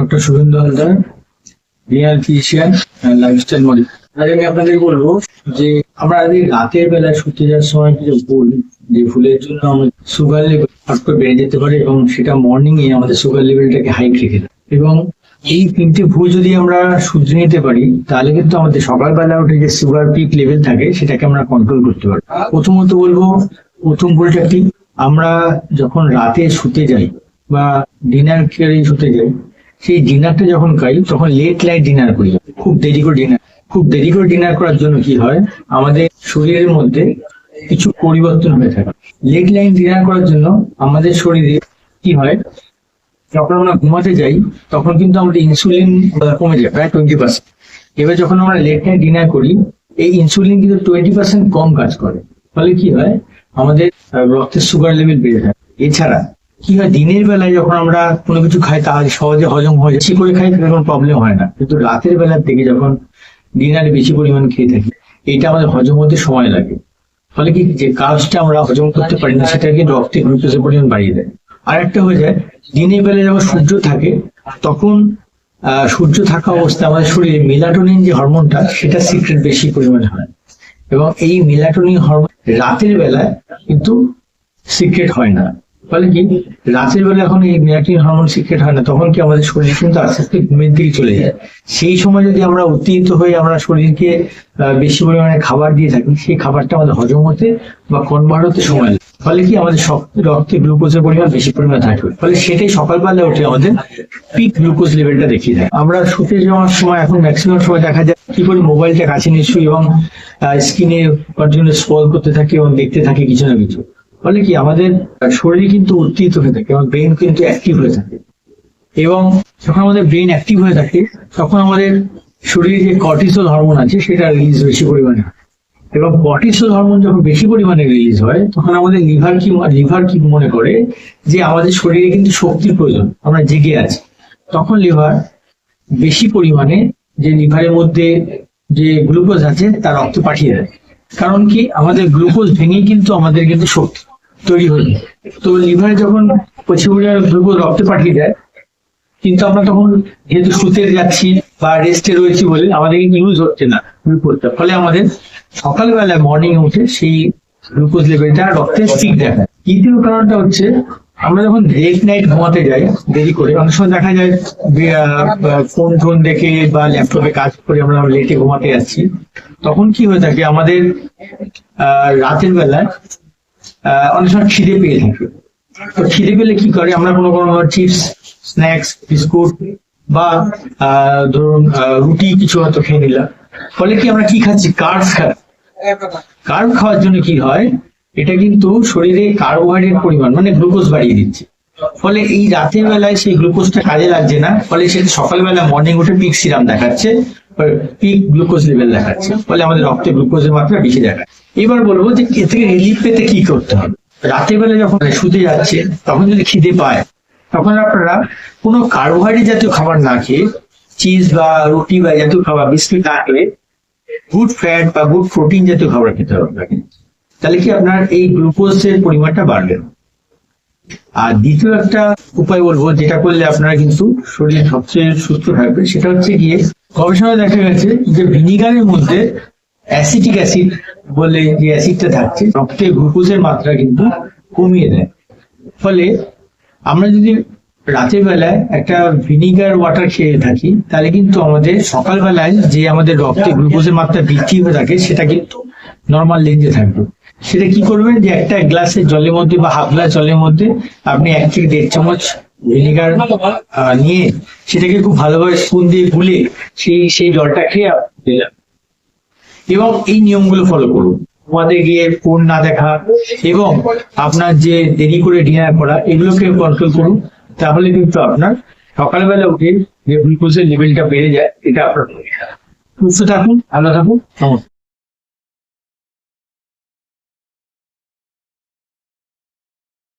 Doctor Suvendu Haldar, Real physician and lifestyle model. আজ আমি আপনাদের বলবো যে আমরা আজ রাতের বেলায় শুতে যাওয়ার সময় কিছু ভুল, যে ভুলের জন্য আমাদের সুগার লেভেল হঠাৎ করে বেড়ে যেতে পারে এবং সেটা মর্নিং এ আমাদের সুগার লেভেলটাকে হাই রেখে দেয়। এবং এই তিনটে ভুল যদি আমরা শুধরে নিতে পারি তাহলে কিন্তু আমাদের সকালবেলা উঠে যে সুগার পিক লেভেল থাকে সেটাকে আমরা কন্ট্রোল করতে পারবো। প্রথমত বলবো, প্রথম ভুলটা কি, আমরা যখন রাতে শুতে যাই বা ডিনার করে শুতে যাই, সেই ডিনারটা যখন খাই তখন লেট নাইট ডিনার করি, খুব দেরি করে ডিনার করার জন্য কি হয়, আমাদের শরীরের মধ্যে কিছু পরিবর্তন হয়ে থাকে। লেট নাইট ডিনার করার জন্য আমাদের শরীরে কি হয়, যখন আমরা ঘুমাতে যাই তখন কিন্তু আমাদের ইনসুলিন কমে যায় প্রায় 20%। এবার যখন আমরা লেট নাইট ডিনার করি, এই ইনসুলিন কিন্তু 20% কম কাজ করে, ফলে কি হয়, আমাদের রক্তের সুগার লেভেল বেড়ে যায়। এছাড়া কি হয়, দিনের বেলায় যখন আমরা কোনো কিছু খাই তা সহজে হজম হয়ে যায়, বেশি করে খাই কোনো প্রবলেম হয় না, কিন্তু রাতের বেলার থেকে যখন ডিনারে বেশি পরিমাণ খেয়ে থাকি, এটা আমাদের হজম হতে সময় লাগে। ফলে কি, যে কাজটা আমরা হজম করতে পারি না সেটাকে রক্তে গ্লুকোজের পরিমাণ বাড়িয়ে দেয়। আর একটা হয়ে যায়, দিনের বেলায় যখন সূর্য থাকে তখন সূর্য থাকা অবস্থায় আমাদের শরীরে মেলাটোনিন যে হরমোনটা সেটা সিক্রেট বেশি পরিমাণে হয়, এবং এই মেলাটোনিন হরমোন রাতের বেলায় কিন্তু সিক্রেট হয় না। ফলে কি, রাতের বেলা এখন এই মেলাটোনিন হরমোন সিক্রেট হয় না, তখন কি আমাদের শরীর কিন্তু আস্তে আস্তে ঘুমের দিকে চলে যায়। সেই সময় যদি আমরা উত্তেজিত হয়ে আমরা শরীরকে বেশি পরিমাণে খাবার দিয়ে থাকি, সেই খাবারটা আমাদের হজম হতে বা কনভার্ট হতে সময় লাগে। ফলে কি, আমাদের রক্তে গ্লুকোজের পরিমাণ বেশি পরিমাণে থাকে, ফলে সেটাই সকালবেলা উঠে আমাদের পিক গ্লুকোজ লেভেলটা দেখিয়ে দেয়। আমরা শুতে যাওয়ার সময় এখন ম্যাক্সিমাম সময় দেখা যায় কি করে, মোবাইলটা কাছে নিয়ে শুই এবং স্ক্রিনে কন্টিনিউ স্ক্রল করতে থাকি এবং দেখতে থাকি কিছু না কিছু। ফলে কি, আমাদের শরীর কিন্তু উত্তেজিত হয়ে থাকে এবং ব্রেন কিন্তু অ্যাক্টিভ হয়ে থাকে, এবং যখন আমাদের ব্রেন অ্যাক্টিভ হয়ে থাকে তখন আমাদের শরীরে যে কর্টিসল হরমোন আছে সেটা রিলিজ বেশি পরিমাণে হয়, এবং কর্টিসল হরমোন যখন বেশি পরিমাণে রিলিজ হয় তখন আমাদের লিভার কি মনে করে যে আমাদের শরীরে কিন্তু শক্তির প্রয়োজন, আমরা জেগে আছি। তখন লিভার বেশি পরিমাণে যে লিভারের মধ্যে যে গ্লুকোজ আছে তা রক্তে পাঠিয়ে দেয়। কারণ কি, আমাদের গ্লুকোজ ভেঙেই কিন্তু আমাদের কিন্তু শক্তি তৈরি হয়ে যায়। তো লিভারে যখন প্রচুর পরিমাণে গ্লুকোজ রক্তে পাঠিয়ে দেয়, কিন্তু আমরা তখন যেহেতু শুতে যাচ্ছি বা রেস্টে রয়েছি বলে আমাদের ইউজ হচ্ছে না গ্লুকোজটা, ফলে আমাদের সকালবেলায় মর্নিং উঠে সেই গ্লুকোজ লেভেলটা রক্তে স্পিক দেখায়। দ্বিতীয় কারণটা হচ্ছে, আমরা যখন লেট নাইট ঘুমাতে যাই দেরি করে, অনেক সময় দেখা যায় ফোন দেখে বা ল্যাপটপে কাজ করে আমরা লেটে ঘুমাতে যাচ্ছি, তখন কি হয়ে থাকে, আমাদের রাতের বেলায় অনেক সময় খিদে পেয়ে থাকে। তো খিদে পেলে কি করে, আমরা কোনো চিপস, স্ন্যাক্স, বিস্কুট বা ধরুন রুটি কিছু হয়তো খেয়ে নিলাম। ফলে কি, আমরা কি খাচ্ছি, কার্ব খাওয়ার জন্য কি হয়, এটা কিন্তু শরীরে কার্বোহাইড্রেট পরিমাণ মানে গ্লুকোজ বাড়িয়ে দিচ্ছে। ফলে এই রাতের বেলায় সেই গ্লুকোজটা কাজে লাগছে না, ফলে সেটা সকালবেলা মর্নিং উঠে পিক সিরাম দেখাচ্ছে, পিক গ্লুকোজ লেভেল দেখাচ্ছে, ফলে আমাদের রক্তে গ্লুকোজের মাত্রা বেশি দেখাচ্ছে। এবার বলবো যে এ থেকে রিলিফ পেতে কি করতে হবে। রাতের বেলা যখন শুতে যাচ্ছে তখন যদি খিদে পায়, তখন আপনারা কোনো কার্বোহাইড্রেট জাতীয় খাবার না খেয়ে, চিজ বা রুটি বা জাতীয় খাবার, বিস্কুট না খেয়ে গুড ফ্যাট বা গুড প্রোটিন জাতীয় খাবার খেতে হবে আপনাকে। তাহলে কি, আপনার এই গ্লুকোজের পরিমাণটা বাড়বে। আর দ্বিতীয় একটা উপায় বলবো, যেটা করলে আপনারা কিন্তু শরীর সবচেয়ে সুস্থ থাকবে, সেটা হচ্ছে গিয়ে, গবেষণায় দেখা গেছে যে ভিনিগারের মধ্যে অ্যাসিটিক অ্যাসিড বলে যে অ্যাসিডটা থাকছে রক্তে গ্লুকোজের মাত্রা কিন্তু কমিয়ে দেয়। ফলে আমরা যদি রাতের বেলায় একটা ভিনিগার ওয়াটার খেয়ে থাকি, তাহলে কিন্তু আমাদের সকালবেলায় যে আমাদের রক্তে গ্লুকোজের মাত্রা বৃদ্ধি হয়ে থাকে সেটা কিন্তু নর্মাল রেঞ্জে থাকবে। সেটা কি করবেন, যে একটা গ্লাসের জলের মধ্যে বা হাফ গ্লাস জলের মধ্যে আপনি 1 থেকে 1.5 চামচ ভিনিগার নিয়ে সেটাকে খুব ভালোভাবে স্পুন দিয়ে গুলে সেই জলটা খেয়ে দিলাম। এবং এই নিয়মগুলো ফলো করুন, ঘুমাতে গিয়ে ফোন না দেখা এবং আপনার যে দেরি করে ডিনার করা, এগুলোকে কন্ট্রোল করুন। তাহলে কিন্তু আপনার সকালবেলা উঠে যে গ্লুকোজের লেভেলটা বেড়ে যায়, এটা আপনার সুস্থ থাকুন, ভালো থাকুন, নমস্কার।